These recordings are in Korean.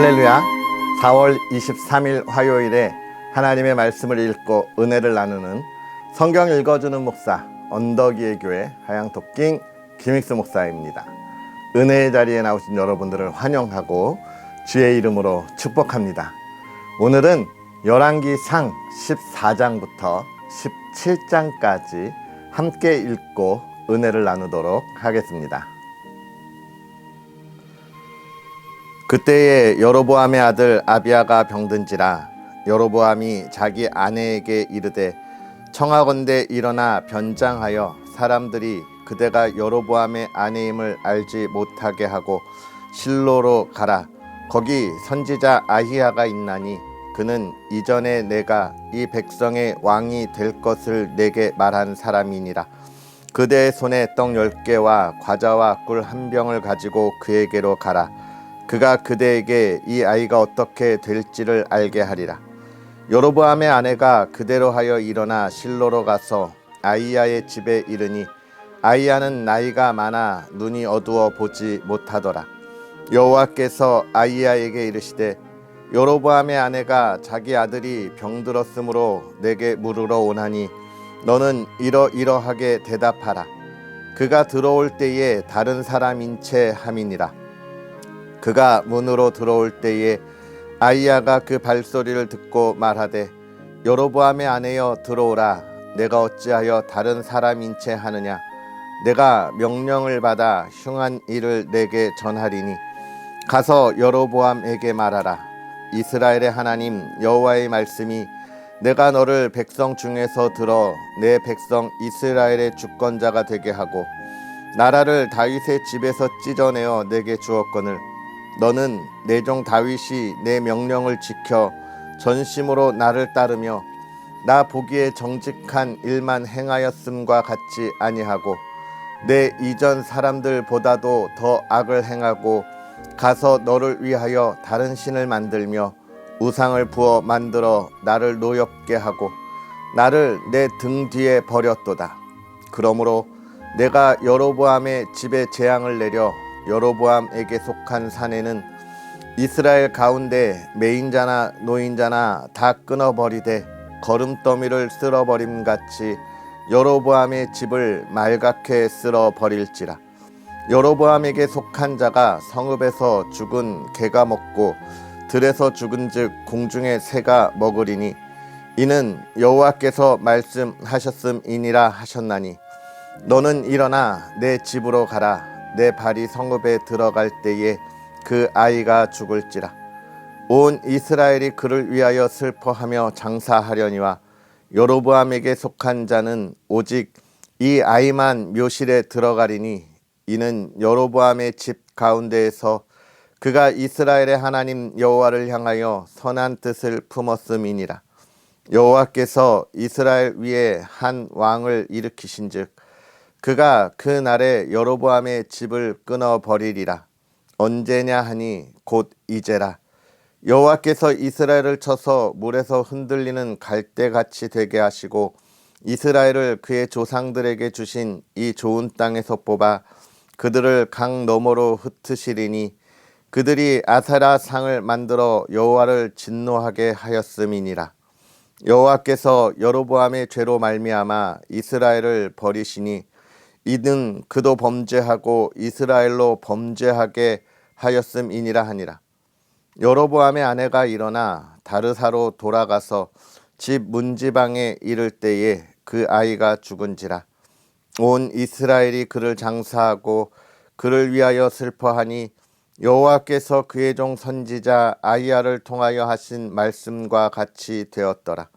할렐루야. 4월 23일 화요일에 하나님의 말씀을 읽고 은혜를 나누는 성경 읽어주는 목사 언덕이의 교회 하양토킹 김익수 목사입니다. 은혜의 자리에 나오신 여러분들을 환영하고 주의 이름으로 축복합니다. 오늘은 열왕기상 14장부터 17장까지 함께 읽고 은혜를 나누도록 하겠습니다. 그때에 여로보암의 아들 아비야가 병든지라. 여로보암이 자기 아내에게 이르되 청하건대 일어나 변장하여 사람들이 그대가 여로보암의 아내임을 알지 못하게 하고 실로로 가라. 거기 선지자 아히야가 있나니 그는 이전에 내가 이 백성의 왕이 될 것을 내게 말한 사람이니라. 그대의 손에 떡 10개와 과자와 꿀 1병을 가지고 그에게로 가라. 그가 그대에게 이 아이가 어떻게 될지를 알게 하리라. 여로보암의 아내가 그대로 하여 일어나 실로로 가서 아히야의 집에 이르니 아히야는 나이가 많아 눈이 어두워 보지 못하더라. 여호와께서 아히야에게 이르시되 여로보암의 아내가 자기 아들이 병들었으므로 내게 물으러 오나니 너는 이러이러하게 대답하라. 그가 들어올 때에 다른 사람인 채 함이니라. 그가 문으로 들어올 때에 아히야가 그 발소리를 듣고 말하되 여로보암의 아내여 들어오라. 내가 어찌하여 다른 사람인 채 하느냐. 내가 명령을 받아 흉한 일을 내게 전하리니 가서 여로보암에게 말하라. 이스라엘의 하나님 여호와의 말씀이 내가 너를 백성 중에서 들어 내 백성 이스라엘의 주권자가 되게 하고 나라를 다윗의 집에서 찢어내어 내게 주었거늘 너는 내 종 다윗이 내 명령을 지켜 전심으로 나를 따르며 나 보기에 정직한 일만 행하였음과 같지 아니하고 내 이전 사람들보다도 더 악을 행하고 가서 너를 위하여 다른 신을 만들며 우상을 부어 만들어 나를 노엽게 하고 나를 내 등 뒤에 버렸도다. 그러므로 내가 여로보암의 집에 재앙을 내려 여로보암에게 속한 산에는 이스라엘 가운데 매인자나 노인자나 다 끊어버리되 거름더미를 쓸어버림같이 여로보암의 집을 말갛게 쓸어버릴지라. 여로보암에게 속한 자가 성읍에서 죽은 개가 먹고 들에서 죽은즉 공중의 새가 먹으리니 이는 여호와께서 말씀하셨음이니라 하셨나니 너는 일어나 내 집으로 가라. 내 발이 성읍에 들어갈 때에 그 아이가 죽을지라. 온 이스라엘이 그를 위하여 슬퍼하며 장사하려니와 여로보암에게 속한 자는 오직 이 아이만 묘실에 들어가리니 이는 여로보암의 집 가운데에서 그가 이스라엘의 하나님 여호와를 향하여 선한 뜻을 품었음이니라. 여호와께서 이스라엘 위에 한 왕을 일으키신즉 그가 그 날에 여로보암의 집을 끊어버리리라. 언제냐 하니 곧 이제라. 여호와께서 이스라엘을 쳐서 물에서 흔들리는 갈대같이 되게 하시고 이스라엘을 그의 조상들에게 주신 이 좋은 땅에서 뽑아 그들을 강 너머로 흩으시리니 그들이 아세라 상을 만들어 여호와를 진노하게 하였음이니라. 여호와께서 여로보암의 죄로 말미암아 이스라엘을 버리시니 이는 그도 범죄하고 이스라엘로 범죄하게 하였음이니라 하니라. 여로보암의 아내가 일어나 다르사로 돌아가서 집 문지방에 이를 때에 그 아이가 죽은지라. 온 이스라엘이 그를 장사하고 그를 위하여 슬퍼하니 여호와께서 그의 종 선지자 아히야를 통하여 하신 말씀과 같이 되었더라.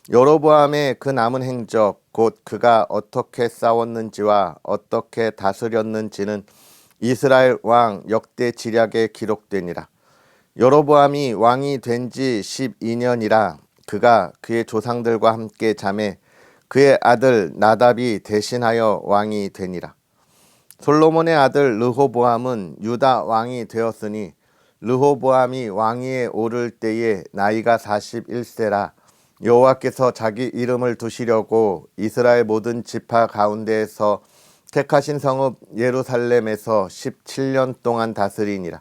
여로보암의 그 남은 행적 곧 그가 어떻게 싸웠는지와 어떻게 다스렸는지는 이스라엘 왕 역대 지략에 기록되니라. 여로보암이 왕이 된 지 12년이라 그가 그의 조상들과 함께 잠에 그의 아들 나답이 대신하여 왕이 되니라. 솔로몬의 아들 르호보암은 유다 왕이 되었으니 르호보암이 왕위에 오를 때에 나이가 41세라. 여호와께서 자기 이름을 두시려고 이스라엘 모든 지파 가운데에서 택하신 성읍 예루살렘에서 17년 동안 다스리니라.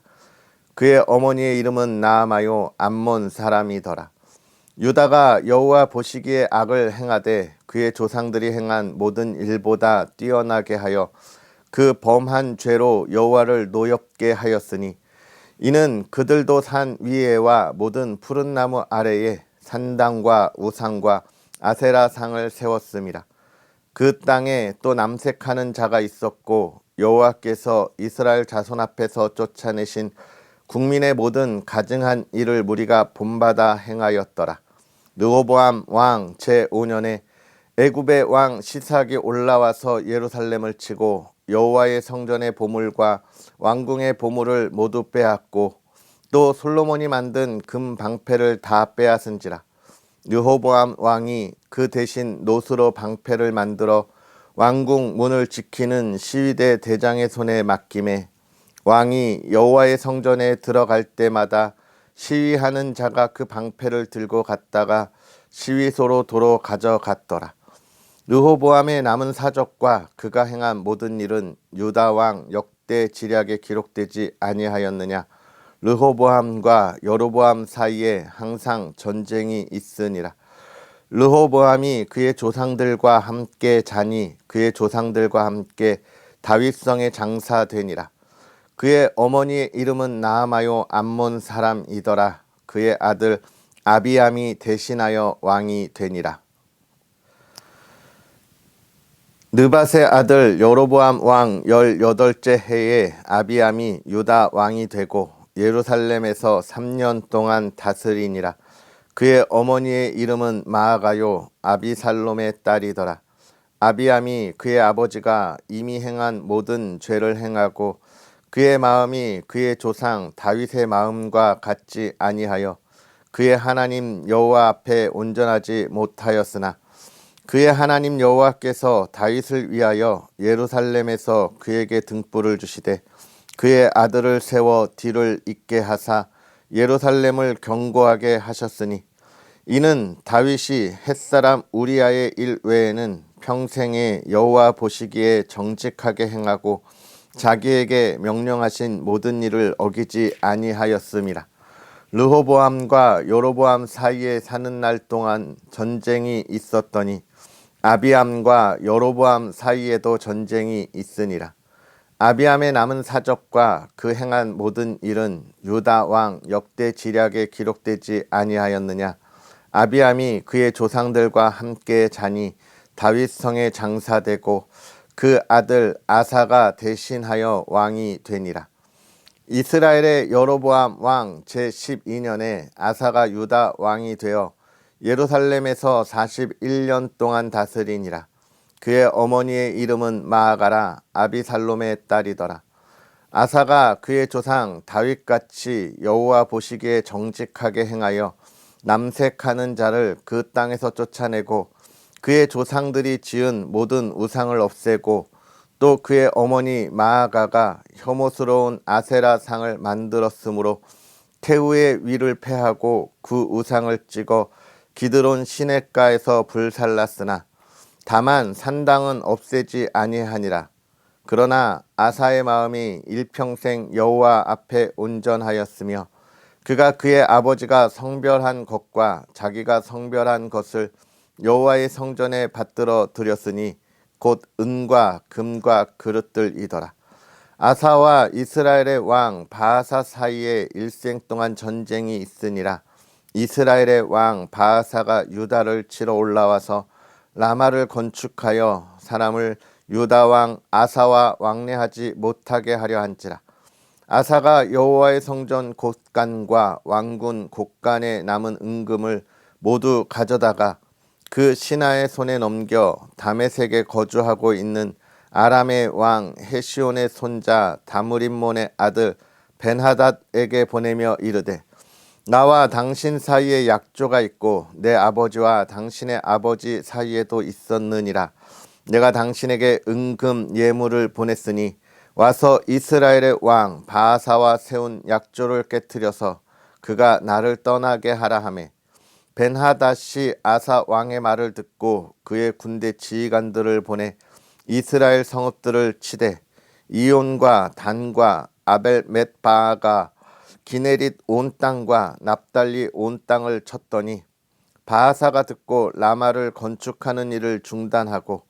그의 어머니의 이름은 나아마요 암몬 사람이더라. 유다가 여호와 보시기에 악을 행하되 그의 조상들이 행한 모든 일보다 뛰어나게 하여 그 범한 죄로 여호와를 노엽게 하였으니 이는 그들도 산 위에와 모든 푸른 나무 아래에 산당과 우상과 아세라 상을 세웠음이라. 그 땅에 또 남색하는 자가 있었고 여호와께서 이스라엘 자손 앞에서 쫓아내신 국민의 모든 가증한 일을 무리가 본받아 행하였더라. 르호보암 왕 제5년에 애굽의 왕 시삭이 올라와서 예루살렘을 치고 여호와의 성전의 보물과 왕궁의 보물을 모두 빼앗고 또 솔로몬이 만든 금 방패를 다 빼앗은지라. 르호보암 왕이 그 대신 노스로 방패를 만들어 왕궁 문을 지키는 시위대 대장의 손에 맡김에 왕이 여호와의 성전에 들어갈 때마다 시위하는 자가 그 방패를 들고 갔다가 시위소로 도로 가져갔더라. 르호보암의 남은 사적과 그가 행한 모든 일은 유다 왕 역대 지략에 기록되지 아니하였느냐. 르호보암과 여로보암 사이에 항상 전쟁이 있으니라. 르호보암이 그의 조상들과 함께 자니 그의 조상들과 함께 다윗성에 장사되니라. 그의 어머니의 이름은 나아마요 암몬 사람이더라. 그의 아들 아비암이 대신하여 왕이 되니라. 느밧의 아들 여로보암 왕 18째 해에 아비암이 유다 왕이 되고 예루살렘에서 3년 동안 다스리니라. 그의 어머니의 이름은 마아가요 아비살롬의 딸이더라. 아비암이 그의 아버지가 이미 행한 모든 죄를 행하고 그의 마음이 그의 조상 다윗의 마음과 같지 아니하여 그의 하나님 여호와 앞에 온전하지 못하였으나 그의 하나님 여호와께서 다윗을 위하여 예루살렘에서 그에게 등불을 주시되 그의 아들을 세워 뒤를 잇게 하사 예루살렘을 견고하게 하셨으니 이는 다윗이 햇사람 우리아의 일 외에는 평생에 여호와 보시기에 정직하게 행하고 자기에게 명령하신 모든 일을 어기지 아니하였음이라. 르호보암과 여로보암 사이에 사는 날 동안 전쟁이 있었더니 아비암과 여로보암 사이에도 전쟁이 있으니라. 아비암의 남은 사적과 그 행한 모든 일은 유다 왕 역대 지략에 기록되지 아니하였느냐. 아비암이 그의 조상들과 함께 자니 다윗 성에 장사되고 그 아들 아사가 대신하여 왕이 되니라. 이스라엘의 여로보암 왕 제12년에 아사가 유다 왕이 되어 예루살렘에서 41년 동안 다스리니라. 그의 어머니의 이름은 마아가라 아비살롬의 딸이더라. 아사가 그의 조상 다윗같이 여호와 보시기에 정직하게 행하여 남색하는 자를 그 땅에서 쫓아내고 그의 조상들이 지은 모든 우상을 없애고 또 그의 어머니 마아가가 혐오스러운 아세라 상을 만들었으므로 태우의 위를 패하고 그 우상을 찍어 기드론 시냇가에서 불살랐으나 다만 산당은 없애지 아니하니라. 그러나 아사의 마음이 일평생 여호와 앞에 온전하였으며 그가 그의 아버지가 성별한 것과 자기가 성별한 것을 여호와의 성전에 받들어 드렸으니 곧 은과 금과 그릇들이더라. 아사와 이스라엘의 왕 바하사 사이에 일생 동안 전쟁이 있으니라. 이스라엘의 왕 바하사가 유다를 치러 올라와서 라마를 건축하여 사람을 유다 왕 아사와 왕래하지 못하게 하려 한지라. 아사가 여호와의 성전 곳간과 왕군 곳간에 남은 은금을 모두 가져다가 그 신하의 손에 넘겨 다메섹에 거주하고 있는 아람의 왕 헤시온의 손자 다므림몬의 아들 벤하닷에게 보내며 이르되 나와 당신 사이에 약조가 있고 내 아버지와 당신의 아버지 사이에도 있었느니라. 내가 당신에게 은금 예물을 보냈으니 와서 이스라엘의 왕 바하사와 세운 약조를 깨뜨려서 그가 나를 떠나게 하라 하매 벤하닷이 아사 왕의 말을 듣고 그의 군대 지휘관들을 보내 이스라엘 성읍들을 치되 이온과 단과 아벨 멧바가 기네릿 온 땅과 납달리 온 땅을 쳤더니 바하사가 듣고 라마를 건축하는 일을 중단하고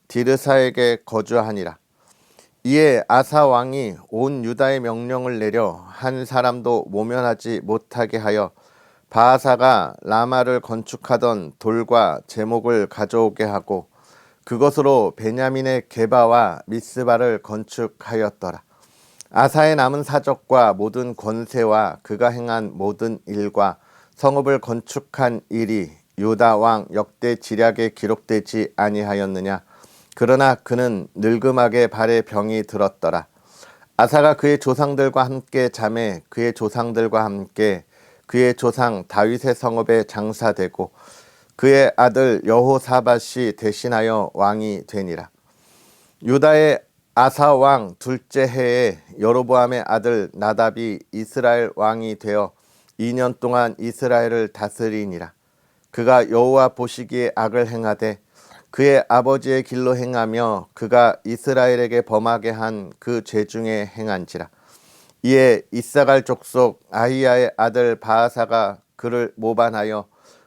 디르사에게 거주하니라. 이에 아사 왕이 온 유다의 명령을 내려 한 사람도 모면하지 못하게 하여 바하사가 라마를 건축하던 돌과 제목을 가져오게 하고 그것으로 베냐민의 게바와 미스바를 건축하였더라. 아사의 남은 사적과 모든 권세와 그가 행한 모든 일과 성읍을 건축한 일이 유다 왕 역대 지략에 기록되지 아니하였느냐. 그러나 그는 늙음하게 발에 병이 들었더라. 아사가 그의 조상들과 함께 잠에 그의 조상들과 함께 그의 조상 다윗의 성읍에 장사되고 그의 아들 여호사밧이 대신하여 왕이 되니라. 유다의 아사 왕 둘째 해에 여로보암의 아들 나답이 이스라엘 왕이 되어 2년 동안 이스라엘을 다스리니라. 그가 여호와 보시기에 악을 행하되 그의 아버지의 길로 행하며 그가 이스라엘에게 범하게 한 그 죄 중에 행한지라. 이에 이사갈 족속 아히야의 아들 바하사가 그를 모반하여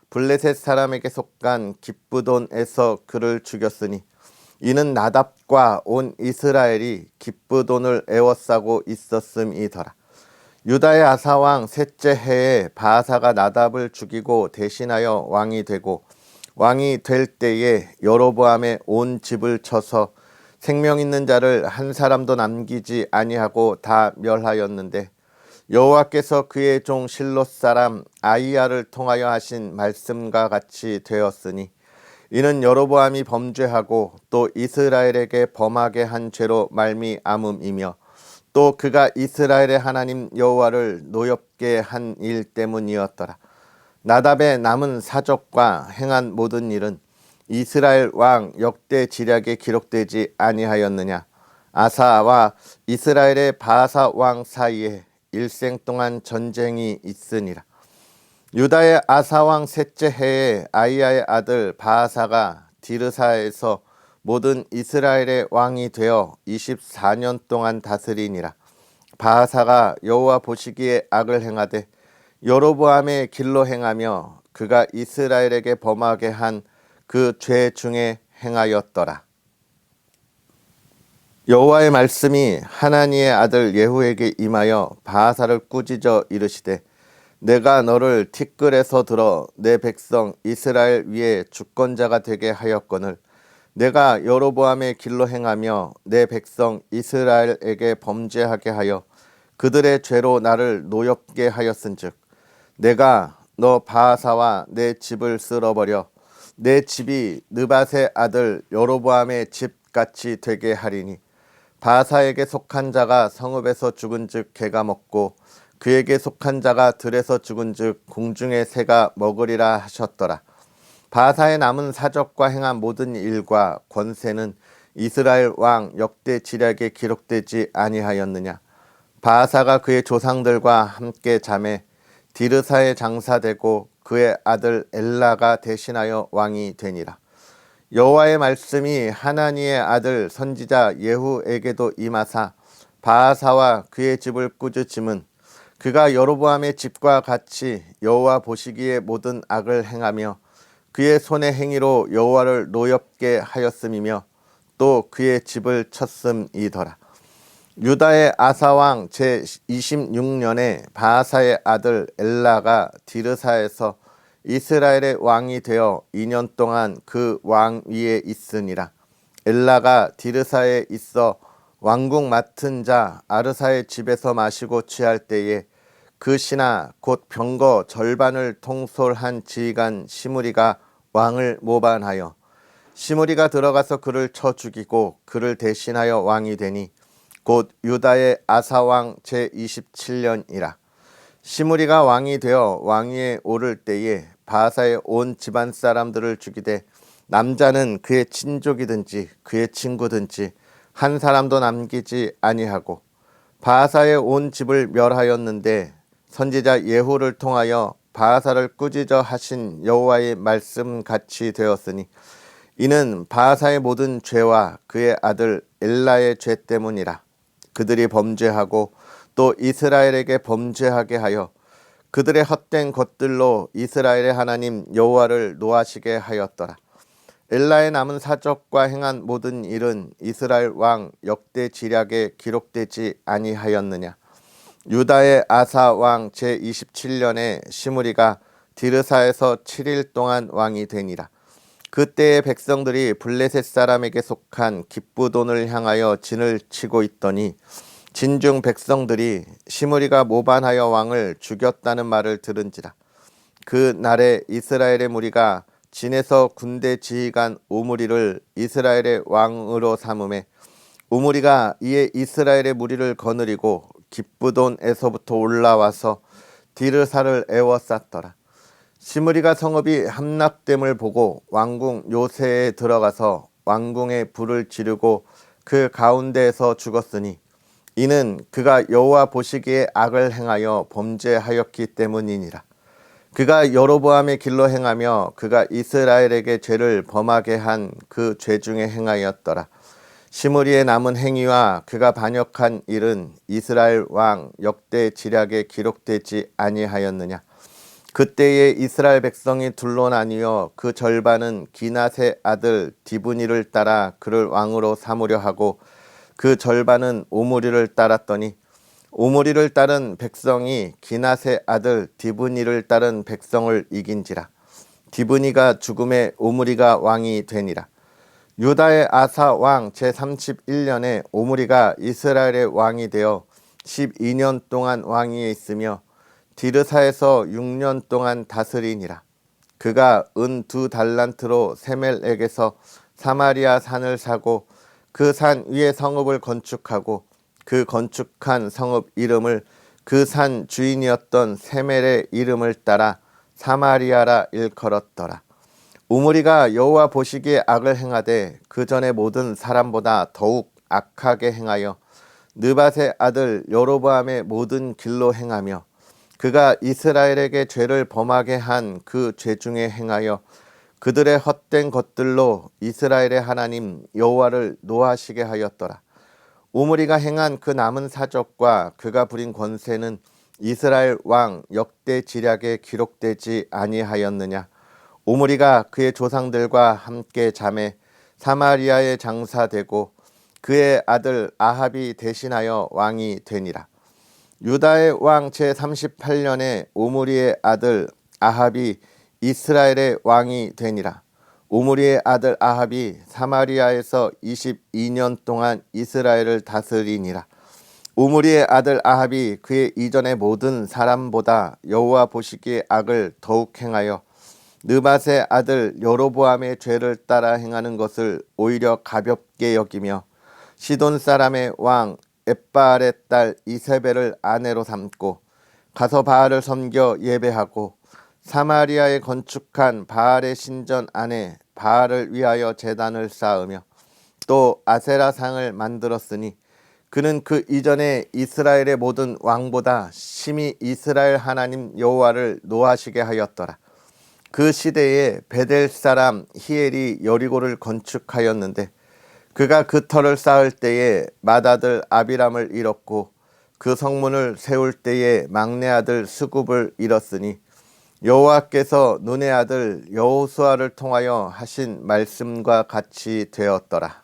블레셋 사람에게 속한 기브돈에서 그를 죽였으니 이는 나답과 온 이스라엘이 기브돈을 애워싸고 있었음이더라. 유다의 아사왕 셋째 해에 바하사가 나답을 죽이고 대신하여 왕이 되고 왕이 될 때에 여로보암의 온 집을 쳐서 생명 있는 자를 한 사람도 남기지 아니하고 다 멸하였는데 여호와께서 그의 종 실롯 사람 아히야를 통하여 하신 말씀과 같이 되었으니 이는 여로보암이 범죄하고 또 이스라엘에게 범하게 한 죄로 말미암음이며 또 그가 이스라엘의 하나님 여호와를 노엽게 한 일 때문이었더라. 나답의 남은 사적과 행한 모든 일은 이스라엘 왕 역대 지략에 기록되지 아니하였느냐. 아사와 이스라엘의 바하사 왕 사이에 일생 동안 전쟁이 있으니라. 유다의 아사 왕 셋째 해에 아히야의 아들 바하사가 디르사에서 모든 이스라엘의 왕이 되어 24년 동안 다스리니라. 바하사가 여호와 보시기에 악을 행하되 여로보암의 길로 행하며 그가 이스라엘에게 범하게 한 그 죄 중에 행하였더라. 여호와의 말씀이 하나니의 아들 예후에게 임하여 바하사를 꾸짖어 이르시되 내가 너를 티끌에서 들어 내 백성 이스라엘 위에 주권자가 되게 하였거늘 내가 여로보암의 길로 행하며 내 백성 이스라엘에게 범죄하게 하여 그들의 죄로 나를 노엽게 하였은즉 내가 너 바하사와 내 집을 쓸어버려 내 집이 느밧의 아들 여로보암의 집같이 되게 하리니 바하사에게 속한 자가 성읍에서 죽은즉 개가 먹고 그에게 속한 자가 들에서 죽은즉 공중의 새가 먹으리라 하셨더라. 바하사의 남은 사적과 행한 모든 일과 권세는 이스라엘 왕 역대 지략에 기록되지 아니하였느냐. 바하사가 그의 조상들과 함께 잠에 디르사에 장사되고 그의 아들 엘라가 대신하여 왕이 되니라. 여호와의 말씀이 하나니의 아들 선지자 예후에게도 임하사 바하사와 그의 집을 꾸짖음은 그가 여로보암의 집과 같이 여호와 보시기에 모든 악을 행하며 그의 손의 행위로 여호와를 노엽게 하였음이며 또 그의 집을 쳤음이더라. 유다의 아사왕 제26년에 바하사의 아들 엘라가 디르사에서 이스라엘의 왕이 되어 2년 동안 그 왕 위에 있으니라. 엘라가 디르사에 있어 왕궁 맡은 자 아르사의 집에서 마시고 취할 때에 그 신하 곧 병거 절반을 통솔한 지휘관 시므리가 왕을 모반하여 시므리가 들어가서 그를 쳐 죽이고 그를 대신하여 왕이 되니 곧 유다의 아사왕 제27년이라. 시므리가 왕이 되어 왕위에 오를 때에 바하사의 온 집안 사람들을 죽이되 남자는 그의 친족이든지 그의 친구든지 한 사람도 남기지 아니하고 바하사의 온 집을 멸하였는데 선지자 예후를 통하여 바하사를 꾸짖어 하신 여호와의 말씀 같이 되었으니 이는 바하사의 모든 죄와 그의 아들 엘라의 죄 때문이라. 그들이 범죄하고 또 이스라엘에게 범죄하게 하여 그들의 헛된 것들로 이스라엘의 하나님 여호와를 노하시게 하였더라. 엘라의 남은 사적과 행한 모든 일은 이스라엘 왕 역대 지략에 기록되지 아니하였느냐. 유다의 아사 왕 제27년에 시므리가 디르사에서 7일 동안 왕이 되니라. 그때의 백성들이 블레셋 사람에게 속한 기브돈을 향하여 진을 치고 있더니 진중 백성들이 시므리가 모반하여 왕을 죽였다는 말을 들은지라. 그 날에 이스라엘의 무리가 진에서 군대 지휘관 오므리를 이스라엘의 왕으로 삼음에 오므리가 이에 이스라엘의 무리를 거느리고 기브돈에서부터 올라와서 디르사를 에워쌌더라. 시므리가 성읍이 함락됨을 보고 왕궁 요새에 들어가서 왕궁에 불을 지르고 그 가운데에서 죽었으니 이는 그가 여호와 보시기에 악을 행하여 범죄하였기 때문이니라. 그가 여로보암의 길로 행하며 그가 이스라엘에게 죄를 범하게 한 그 죄 중에 행하였더라. 시므리의 남은 행위와 그가 반역한 일은 이스라엘 왕 역대 지략에 기록되지 아니하였느냐. 그때에 이스라엘 백성이 둘로 나뉘어 그 절반은 기낫의 아들 디브니를 따라 그를 왕으로 삼으려 하고 그 절반은 오므리를 따랐더니 오므리를 따른 백성이 기낫의 아들 디브니를 따른 백성을 이긴지라. 디브니가 죽음에 오므리가 왕이 되니라. 유다의 아사 왕 제31년에 오므리가 이스라엘의 왕이 되어 12년 동안 왕위에 있으며 디르사에서 6년 동안 다스리니라. 그가 은 2달란트로 세멜에게서 사마리아 산을 사고 그 산 위에 성읍을 건축하고 그 건축한 성읍 이름을 그 산 주인이었던 세멜의 이름을 따라 사마리아라 일컬었더라. 오므리가 여호와 보시기에 악을 행하되 그 전에 모든 사람보다 더욱 악하게 행하여 느밧의 아들 여로보암의 모든 길로 행하며 그가 이스라엘에게 죄를 범하게 한 그 죄 중에 행하여 그들의 헛된 것들로 이스라엘의 하나님 여호와를 노하시게 하였더라. 오므리가 행한 그 남은 사적과 그가 부린 권세는 이스라엘 왕 역대 지략에 기록되지 아니하였느냐. 오므리가 그의 조상들과 함께 잠에 사마리아에 장사되고 그의 아들 아합이 대신하여 왕이 되니라. 유다의 왕 제38년에 오므리의 아들 아합이 이스라엘의 왕이 되니라. 오므리의 아들 아합이 사마리아에서 22년 동안 이스라엘을 다스리니라. 오므리의 아들 아합이 그의 이전의 모든 사람보다 여호와 보시기에 악을 더욱 행하여 느밧의 아들 여로보암의 죄를 따라 행하는 것을 오히려 가볍게 여기며 시돈 사람의 왕 엣바알의 딸 이세벨을 아내로 삼고 가서 바알을 섬겨 예배하고 사마리아에 건축한 바알의 신전 안에 바알을 위하여 제단을 쌓으며 또 아세라상을 만들었으니 그는 그 이전에 이스라엘의 모든 왕보다 심히 이스라엘 하나님 여호와를 노하시게 하였더라. 그 시대에 베델 사람 히엘이 여리고를 건축하였는데 그가 그 터를 쌓을 때에 맏아들 아비람을 잃었고 그 성문을 세울 때에 막내 아들 스굽을 잃었으니 여호와께서 눈의 아들 여호수아를 통하여 하신 말씀과 같이 되었더라.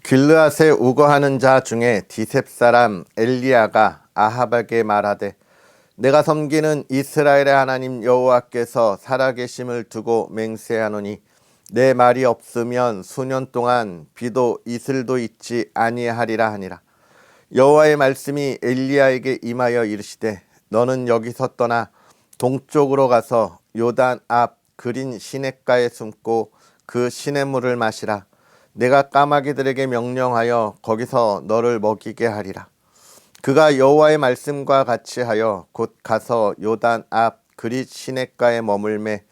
길르앗에 우거하는 자 중에 디셉 사람 엘리야가 아합에게 말하되 내가 섬기는 이스라엘의 하나님 여호와께서 살아계심을 두고 맹세하노니 내 말이 없으면 수년 동안 비도 이슬도 있지 아니하리라 하니라. 여호와의 말씀이 엘리야에게 임하여 이르시되 너는 여기서 떠나 동쪽으로 가서 요단 앞 그린 시냇가에 숨고 그 시냇물을 마시라. 내가 까마귀들에게 명령하여 거기서 너를 먹이게 하리라. 그가 여호와의 말씀과 같이 하여 곧 가서 요단 앞 그릿 시냇가에 머물매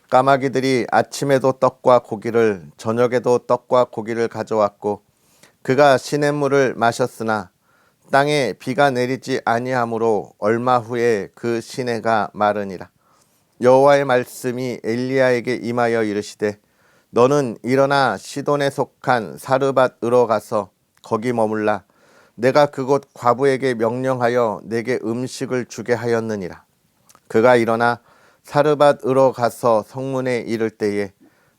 까마귀들이 아침에도 떡과 고기를 저녁에도 떡과 고기를 가져왔고 그가 시냇물을 마셨으나 땅에 비가 내리지 아니하므로 얼마 후에 그 시내가 마르니라. 여호와의 말씀이 엘리야에게 임하여 이르시되 너는 일어나 시돈에 속한 사르밧으로 가서 거기 머물라. 내가 그곳 과부에게 명령하여 내게 음식을 주게 하였느니라. 그가 일어나 사르밧으로 가서 성문에 이를 때에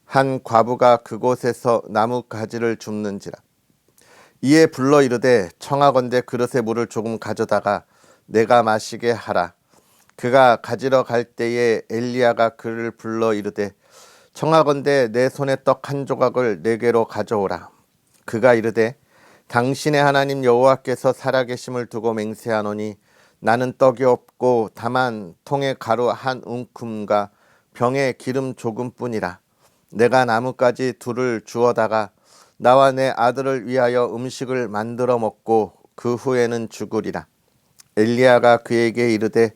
한 과부가 그곳에서 나무 가지를 줍는지라. 이에 불러 이르되 청하건대 그릇에 물을 조금 가져다가 내가 마시게 하라. 그가 가지러 갈 때에 엘리야가 그를 불러 이르되 청하건대 내 손에 떡 한 조각을 내게로 가져오라. 그가 이르되 당신의 하나님 여호와께서 살아계심을 두고 맹세하노니 나는 떡이 없고 다만 통에 가루 한 움큼과 병에 기름 조금뿐이라. 내가 나뭇가지 둘을 주어다가 나와 내 아들을 위하여 음식을 만들어 먹고 그 후에는 죽으리라. 엘리야가 그에게 이르되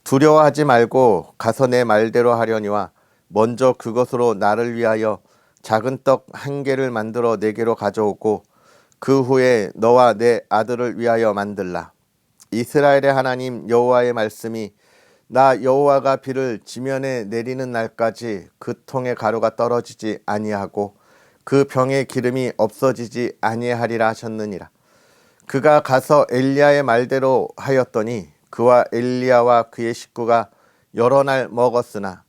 두려워하지 말고 가서 내 말대로 하려니와 먼저 그것으로 나를 위하여 작은 떡 한 개를 만들어 내게로 가져오고 그 후에 너와 내 아들을 위하여 만들라. 이스라엘의 하나님 여호와의 말씀이 나 여호와가 비를 지면에 내리는 날까지 그 통에 가루가 떨어지지 아니하고 그 병에 기름이 없어지지 아니하리라 하셨느니라. 그가 가서 엘리야의 말대로 하였더니 그와 엘리야와 그의 식구가 여러 날 먹었으나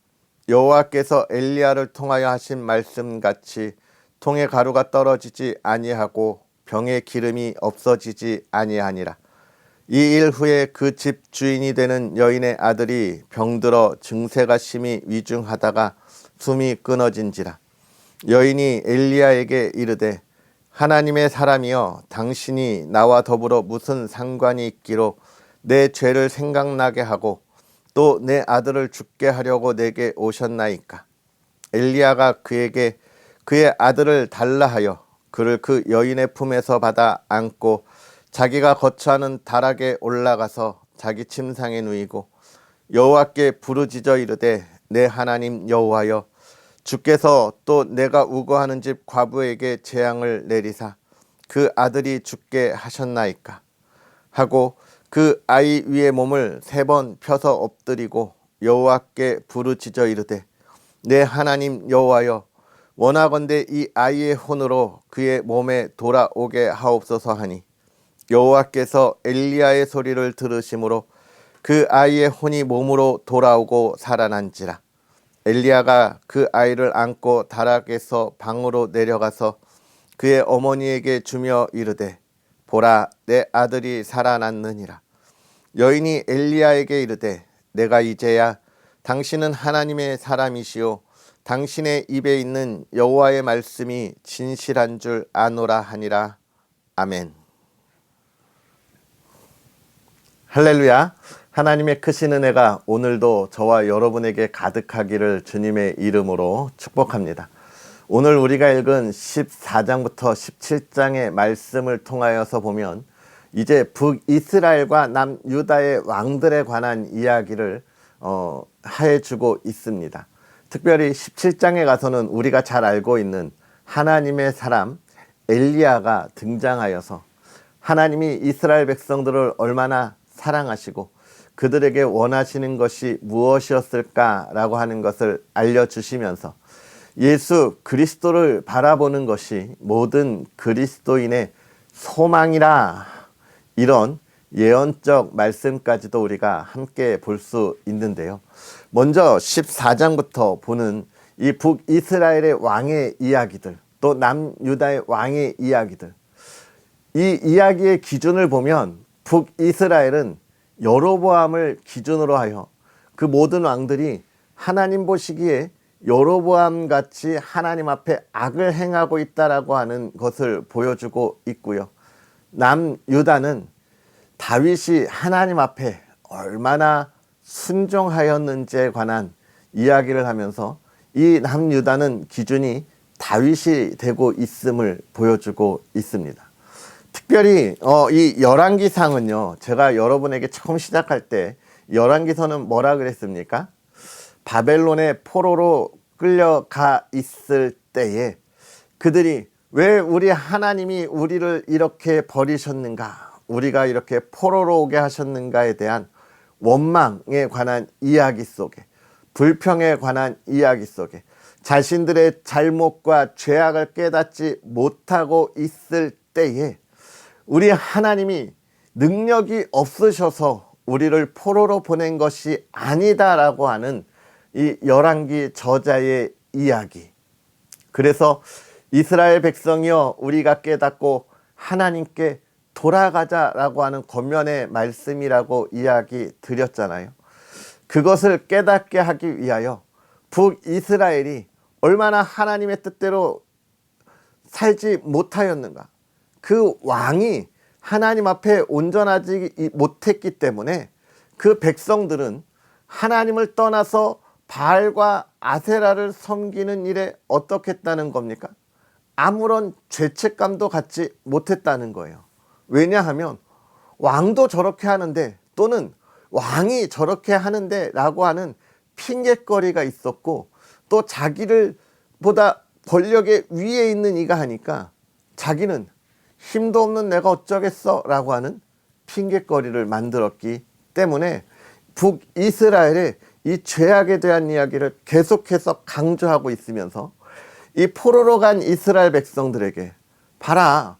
여호와께서 엘리야를 통하여 하신 말씀같이 통에 가루가 떨어지지 아니하고 병에 기름이 없어지지 아니하니라. 이 일 후에 그 집 주인이 되는 여인의 아들이 병들어 증세가 심히 위중하다가 숨이 끊어진지라. 여인이 엘리야에게 이르되 하나님의 사람이여 당신이 나와 더불어 무슨 상관이 있기로 내 죄를 생각나게 하고 또 내 아들을 죽게 하려고 내게 오셨나이까. 엘리야가 그에게 그의 아들을 달라 하여 그를 그 여인의 품에서 받아 안고 자기가 거처하는 다락에 올라가서 자기 침상에 누이고 여호와께 부르짖어 이르되 내 하나님 여호와여 주께서 또 내가 우거하는 집 과부에게 재앙을 내리사 그 아들이 죽게 하셨나이까 하고 그 아이 위에 몸을 3번 펴서 엎드리고 여호와께 부르짖어 이르되 내 하나님 여호와여 원하건대 이 아이의 혼으로 그의 몸에 돌아오게 하옵소서 하니 여호와께서 엘리야의 소리를 들으심으로 그 아이의 혼이 몸으로 돌아오고 살아난지라. 엘리야가 그 아이를 안고 다락에서 방으로 내려가서 그의 어머니에게 주며 이르되 보라 내 아들이 살아났느니라. 여인이 엘리야에게 이르되 내가 이제야 당신은 하나님의 사람이시오 당신의 입에 있는 여호와의 말씀이 진실한 줄 아노라 하니라. 아멘. 할렐루야. 하나님의 크신 은혜가 오늘도 저와 여러분에게 가득하기를 주님의 이름으로 축복합니다. 오늘 우리가 읽은 14장부터 17장의 말씀을 통하여서 보면 이제 북이스라엘과 남유다의 왕들에 관한 이야기를 해주고 있습니다. 특별히 17장에 가서는 우리가 잘 알고 있는 하나님의 사람 엘리야가 등장하여서 하나님이 이스라엘 백성들을 얼마나 사랑하시고 그들에게 원하시는 것이 무엇이었을까라고 하는 것을 알려주시면서 예수 그리스도를 바라보는 것이 모든 그리스도인의 소망이라 이런 예언적 말씀까지도 우리가 함께 볼 수 있는데요. 먼저 14장부터 보는 이 북이스라엘의 왕의 이야기들 또 남유다의 왕의 이야기들 이 이야기의 기준을 보면 북이스라엘은 여로보암을 기준으로 하여 그 모든 왕들이 하나님 보시기에 여로보암 같이 하나님 앞에 악을 행하고 있다라고 하는 것을 보여주고 있고요. 남유다는 다윗이 하나님 앞에 얼마나 순종하였는지에 관한 이야기를 하면서 이 남유다는 기준이 다윗이 되고 있음을 보여주고 있습니다. 특별히 이 열왕기상은요, 제가 여러분에게 처음 시작할 때 열왕기서는 뭐라 그랬습니까? 바벨론의 포로로 끌려가 있을 때에 그들이 왜 우리 하나님이 우리를 이렇게 버리셨는가, 우리가 이렇게 포로로 오게 하셨는가에 대한 원망에 관한 이야기 속에, 불평에 관한 이야기 속에 자신들의 잘못과 죄악을 깨닫지 못하고 있을 때에 우리 하나님이 능력이 없으셔서 우리를 포로로 보낸 것이 아니다라고 하는 이 열왕기 저자의 이야기. 그래서 이스라엘 백성이여 우리가 깨닫고 하나님께 돌아가자라고 하는 권면의 말씀이라고 이야기 드렸잖아요. 그것을 깨닫게 하기 위하여 북이스라엘이 얼마나 하나님의 뜻대로 살지 못하였는가. 그 왕이 하나님 앞에 온전하지 못했기 때문에 그 백성들은 하나님을 떠나서 바알과 아세라를 섬기는 일에 어떻겠다는 겁니까? 아무런 죄책감도 갖지 못했다는 거예요. 왜냐하면 왕도 저렇게 하는데, 또는 왕이 저렇게 하는데 라고 하는 핑계거리가 있었고, 또 자기를 보다 권력의 위에 있는 이가 하니까 자기는 힘도 없는 내가 어쩌겠어 라고 하는 핑계거리를 만들었기 때문에 북이스라엘의 이 죄악에 대한 이야기를 계속해서 강조하고 있으면서 이 포로로 간 이스라엘 백성들에게, 봐라,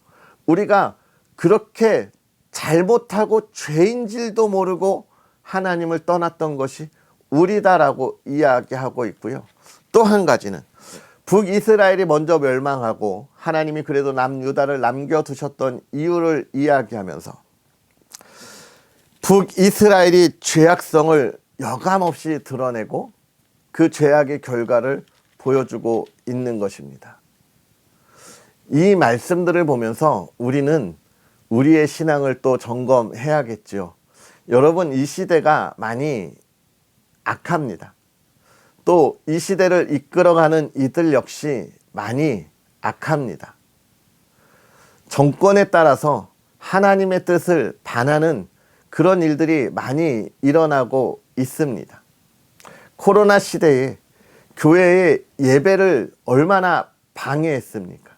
우리가 그렇게 잘못하고 죄인질도 모르고 하나님을 떠났던 것이 우리다라고 이야기하고 있고요. 또 한 가지는 북이스라엘이 먼저 멸망하고 하나님이 그래도 남유다를 남겨두셨던 이유를 이야기하면서 북이스라엘이 죄악성을 여감없이 드러내고 그 죄악의 결과를 보여주고 있는 것입니다. 이 말씀들을 보면서 우리는 우리의 신앙을 또 점검해야겠죠. 여러분, 이 시대가 많이 악합니다. 또 이 시대를 이끌어가는 이들 역시 많이 악합니다. 정권에 따라서 하나님의 뜻을 반하는 그런 일들이 많이 일어나고 있습니다. 코로나 시대에 교회의 예배를 얼마나 방해했습니까?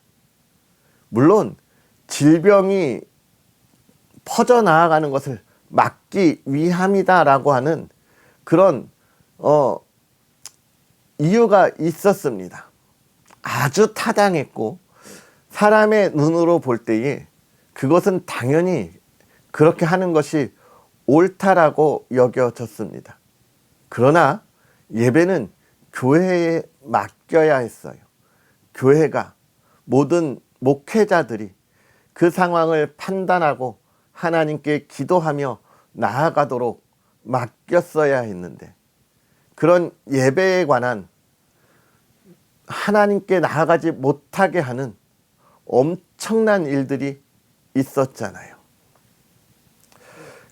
물론 질병이 퍼져나가는 것을 막기 위함이다라고 하는 그런 이유가 있었습니다. 아주 타당했고 사람의 눈으로 볼 때에 그것은 당연히 그렇게 하는 것이 옳다라고 여겨졌습니다. 그러나 예배는 교회에 맡겨야 했어요. 교회가, 모든 목회자들이 그 상황을 판단하고 하나님께 기도하며 나아가도록 맡겼어야 했는데, 그런 예배에 관한 하나님께 나아가지 못하게 하는 엄청난 일들이 있었잖아요.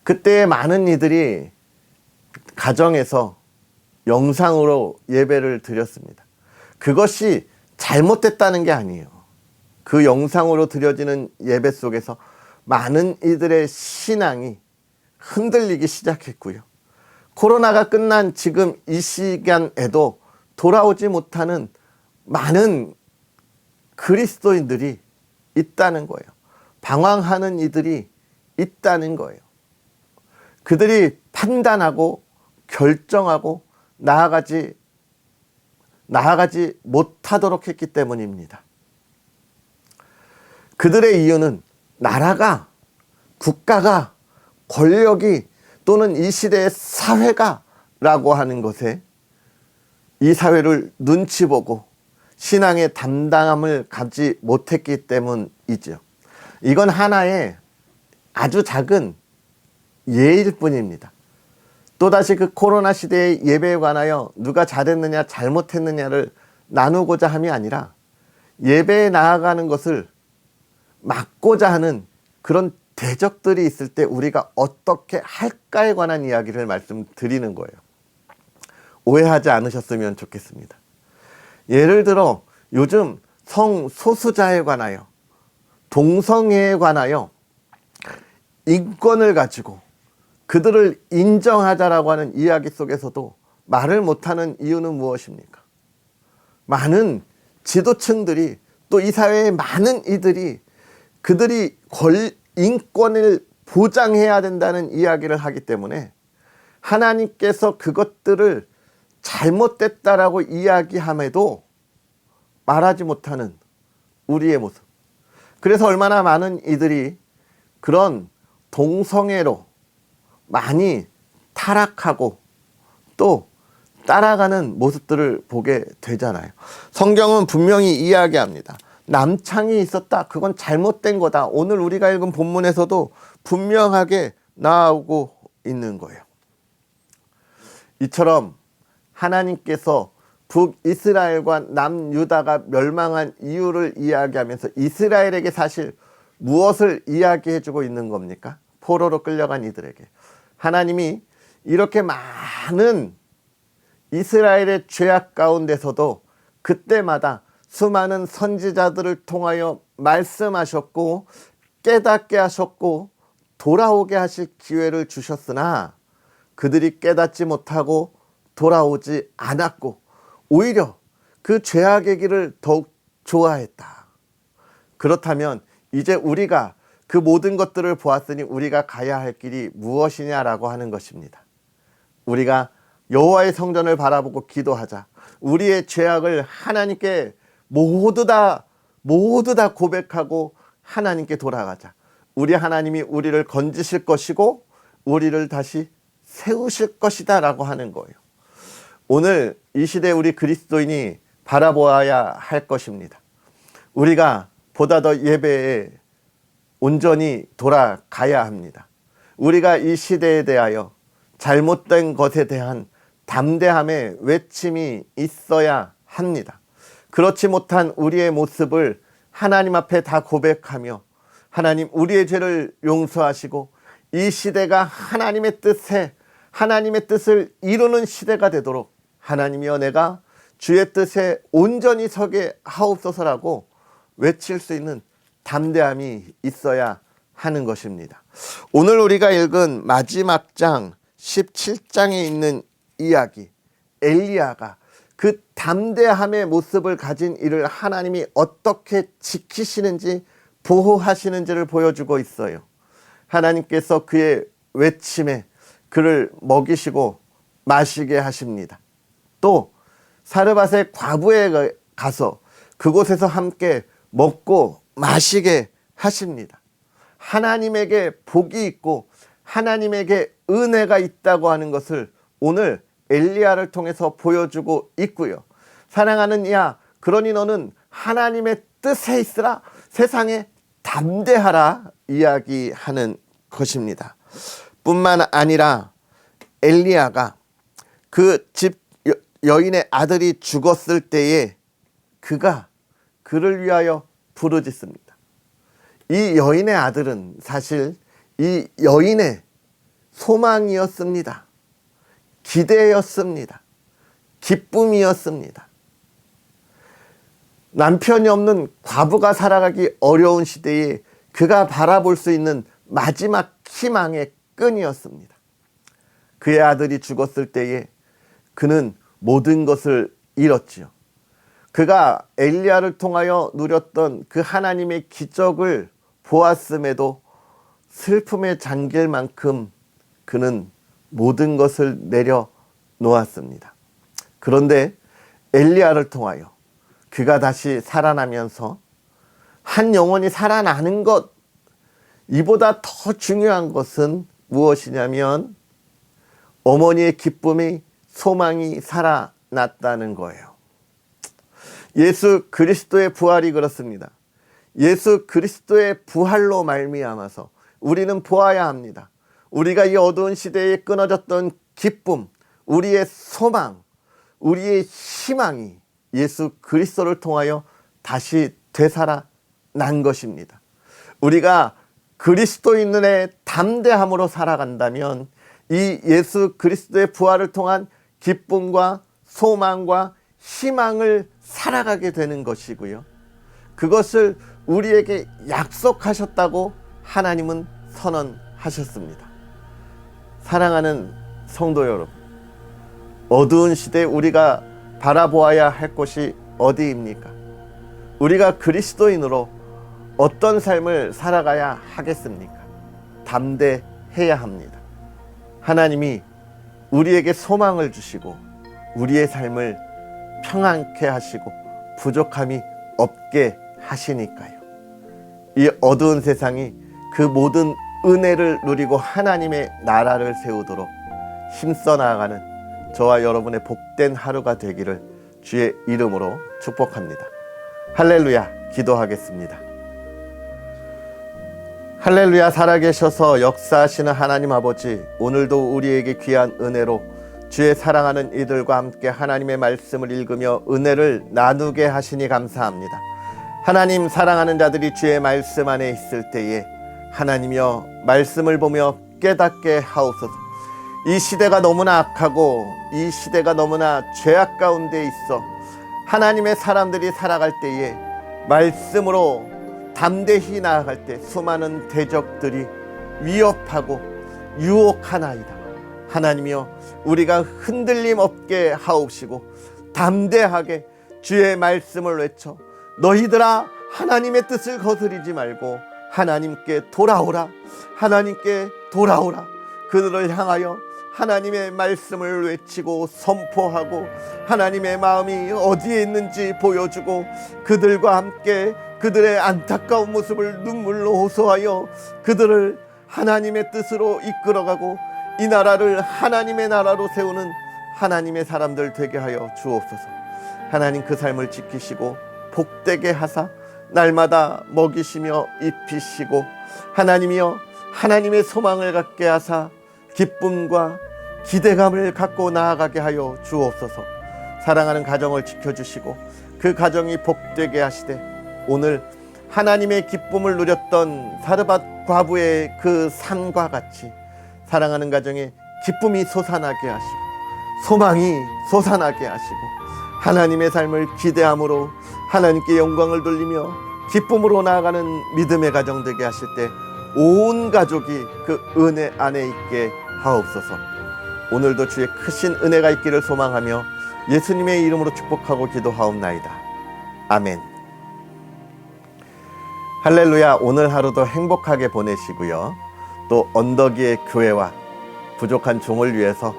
그때 많은 이들이 가정에서 영상으로 예배를 드렸습니다. 그것이 잘못됐다는 게 아니에요. 그 영상으로 드려지는 예배 속에서 많은 이들의 신앙이 흔들리기 시작했고요. 코로나가 끝난 지금 이 시간에도 돌아오지 못하는 많은 그리스도인들이 있다는 거예요. 방황하는 이들이 있다는 거예요. 그들이 판단하고 결정하고 나아가지 못하도록 했기 때문입니다. 그들의 이유는 나라가, 국가가, 권력이, 또는 이 시대의 사회가 라고 하는 것에 이 사회를 눈치 보고 신앙의 담당함을 갖지 못했기 때문이죠. 이건 하나의 아주 작은 예일 뿐입니다. 또다시 그 코로나 시대의 예배에 관하여 누가 잘했느냐 잘못했느냐를 나누고자 함이 아니라 예배에 나아가는 것을 막고자 하는 그런 대적들이 있을 때 우리가 어떻게 할까에 관한 이야기를 말씀드리는 거예요. 오해하지 않으셨으면 좋겠습니다. 예를 들어 요즘 성소수자에 관하여, 동성애에 관하여 인권을 가지고 그들을 인정하자라고 하는 이야기 속에서도 말을 못하는 이유는 무엇입니까? 많은 지도층들이, 또 이 사회의 많은 이들이 그들이 인권을 보장해야 된다는 이야기를 하기 때문에 하나님께서 그것들을 잘못됐다라고 이야기함에도 말하지 못하는 우리의 모습. 그래서 얼마나 많은 이들이 그런 동성애로 많이 타락하고 또 따라가는 모습들을 보게 되잖아요. 성경은 분명히 이야기합니다. 남창이 있었다. 그건 잘못된 거다. 오늘 우리가 읽은 본문에서도 분명하게 나오고 있는 거예요. 이처럼 하나님께서 북이스라엘과 남유다가 멸망한 이유를 이야기하면서 이스라엘에게 사실 무엇을 이야기해주고 있는 겁니까? 포로로 끌려간 이들에게. 하나님이 이렇게 많은 이스라엘의 죄악 가운데서도 그때마다 수많은 선지자들을 통하여 말씀하셨고 깨닫게 하셨고 돌아오게 하실 기회를 주셨으나 그들이 깨닫지 못하고 돌아오지 않았고 오히려 그 죄악의 길을 더욱 좋아했다. 그렇다면 이제 우리가 그 모든 것들을 보았으니 우리가 가야 할 길이 무엇이냐라고 하는 것입니다. 우리가 여호와의 성전을 바라보고 기도하자. 우리의 죄악을 하나님께 모두 다 고백하고 하나님께 돌아가자. 우리 하나님이 우리를 건지실 것이고 우리를 다시 세우실 것이다 라고 하는 거예요. 오늘 이 시대 우리 그리스도인이 바라보아야 할 것입니다. 우리가 보다 더 예배에 온전히 돌아가야 합니다. 우리가 이 시대에 대하여 잘못된 것에 대한 담대함의 외침이 있어야 합니다. 그렇지 못한 우리의 모습을 하나님 앞에 다 고백하며 하나님 우리의 죄를 용서하시고 이 시대가 하나님의 뜻을 이루는 시대가 되도록 하나님이여 내가 주의 뜻에 온전히 서게 하옵소서라고 외칠 수 있는 담대함이 있어야 하는 것입니다. 오늘 우리가 읽은 마지막 장 17장에 있는 이야기, 엘리야가 그 담대함의 모습을 가진 이를 하나님이 어떻게 지키시는지 보호하시는지를 보여주고 있어요. 하나님께서 그의 외침에 그를 먹이시고 마시게 하십니다. 또 사르밧의 과부에 가서 그곳에서 함께 먹고 마시게 하십니다. 하나님에게 복이 있고 하나님에게 은혜가 있다고 하는 것을 오늘 엘리야를 통해서 보여주고 있고요. 사랑하는 이야, 그러니 너는 하나님의 뜻에 있으라, 세상에 담대하라 이야기하는 것입니다. 뿐만 아니라 엘리야가 그 집 여인의 아들이 죽었을 때에 그가 그를 위하여 부르짖습니다. 이 여인의 아들은 사실 이 여인의 소망이었습니다. 기대였습니다. 기쁨이었습니다. 남편이 없는 과부가 살아가기 어려운 시대에 그가 바라볼 수 있는 마지막 희망의 끈이었습니다. 그의 아들이 죽었을 때에 그는 모든 것을 잃었지요. 그가 엘리야를 통하여 누렸던 그 하나님의 기적을 보았음에도 슬픔에 잠길 만큼 그는 모든 것을 내려놓았습니다. 그런데 엘리야를 통하여 그가 다시 살아나면서 한 영혼이 살아나는 것, 이보다 더 중요한 것은 무엇이냐면 어머니의 기쁨이, 소망이 살아났다는 거예요. 예수 그리스도의 부활이 그렇습니다. 예수 그리스도의 부활로 말미암아서 우리는 보아야 합니다. 우리가 이 어두운 시대에 끊어졌던 기쁨, 우리의 소망, 우리의 희망이 예수 그리스도를 통하여 다시 되살아난 것입니다. 우리가 그리스도인의 담대함으로 살아간다면 이 예수 그리스도의 부활을 통한 기쁨과 소망과 희망을 살아가게 되는 것이고요. 그것을 우리에게 약속하셨다고 하나님은 선언하셨습니다. 사랑하는 성도 여러분, 어두운 시대에 우리가 바라보아야 할 곳이 어디입니까? 우리가 그리스도인으로 어떤 삶을 살아가야 하겠습니까? 담대해야 합니다. 하나님이 우리에게 소망을 주시고 우리의 삶을 평안케 하시고 부족함이 없게 하시니까요. 이 어두운 세상이 그 모든 은혜를 누리고 하나님의 나라를 세우도록 힘써 나아가는 저와 여러분의 복된 하루가 되기를 주의 이름으로 축복합니다. 할렐루야. 기도하겠습니다. 할렐루야. 살아계셔서 역사하시는 하나님 아버지, 오늘도 우리에게 귀한 은혜로 주의 사랑하는 이들과 함께 하나님의 말씀을 읽으며 은혜를 나누게 하시니 감사합니다. 하나님, 사랑하는 자들이 주의 말씀 안에 있을 때에 하나님이여 말씀을 보며 깨닫게 하옵소서. 이 시대가 너무나 악하고 이 시대가 너무나 죄악 가운데 있어 하나님의 사람들이 살아갈 때에 말씀으로 담대히 나아갈 때 수많은 대적들이 위협하고 유혹하나이다. 하나님이여 우리가 흔들림 없게 하옵시고 담대하게 주의 말씀을 외쳐 너희들아 하나님의 뜻을 거스르지 말고 하나님께 돌아오라. 하나님께 돌아오라. 그들을 향하여 하나님의 말씀을 외치고 선포하고 하나님의 마음이 어디에 있는지 보여주고 그들과 함께 그들의 안타까운 모습을 눈물로 호소하여 그들을 하나님의 뜻으로 이끌어가고 이 나라를 하나님의 나라로 세우는 하나님의 사람들 되게 하여 주옵소서. 하나님, 그 삶을 지키시고 복되게 하사 날마다 먹이시며 입히시고 하나님이여 하나님의 소망을 갖게 하사 기쁨과 기대감을 갖고 나아가게 하여 주옵소서. 사랑하는 가정을 지켜주시고 그 가정이 복되게 하시되 오늘 하나님의 기쁨을 누렸던 사르밧 과부의 그 삶과 같이 사랑하는 가정에 기쁨이 솟아나게 하시고 소망이 솟아나게 하시고 하나님의 삶을 기대함으로 하나님께 영광을 돌리며 기쁨으로 나아가는 믿음의 가정 되게 하실 때 온 가족이 그 은혜 안에 있게 하옵소서. 오늘도 주의 크신 은혜가 있기를 소망하며 예수님의 이름으로 축복하고 기도하옵나이다. 아멘. 할렐루야. 오늘 하루도 행복하게 보내시고요. 또 언덕 위의 교회와 부족한 종을 위해서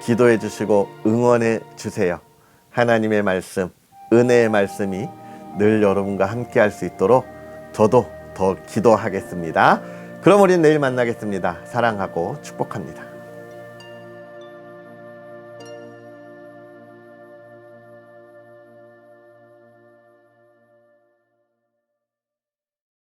기도해 주시고 응원해 주세요. 하나님의 말씀, 은혜의 말씀이 늘 여러분과 함께 할 수 있도록 저도 더 기도하겠습니다. 그럼 우리는 내일 만나겠습니다. 사랑하고 축복합니다.